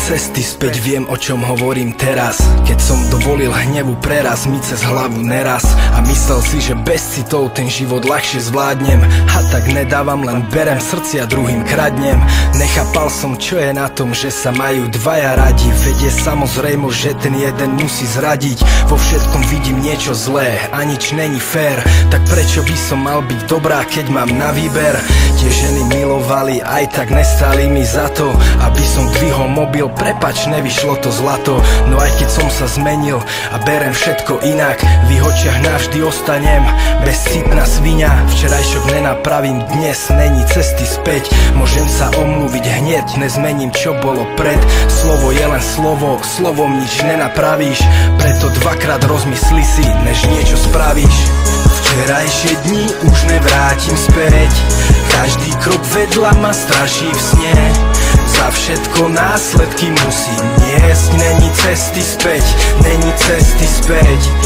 cesty späť, viem o čom hovorím teraz. Keď som dovolil hnevu preraz mi cez hlavu neraz a myslel si, že bez citov ten život ľahšie zvládnem. A tak nedávam, len berem srdcia, druhým kradnem. Nechápal som, čo je na tom, že sa majú dvaja radi. Veď je samozrejmo, že ten jeden musí zradiť. Vo všetkom vidím niečo zlé a nič není fér. Tak prečo by som mal byť dobrá, keď mám na výber? Tie ženy milovali, aj tak nestáli mi za to, aby som dvihol mobil, prepač, nevyšlo to zlato. No aj keď som sa zmenil a berem všetko inak, v ich očiach navždy ostanem bezcitná sviňa. Včerajšok nenapravím, dnes není cesty späť. Môžem sa omluviť hneď, nezmením čo bolo pred. Slovo je len slovo, slovom nič nenapravíš. Preto dvakrát rozmysli si, než niečo spravíš. Včerajšie dni už nevrátim späť, každý krok vedľa ma straší v sne. Za všetko následky musím niesť, není cesty späť, není cesty späť.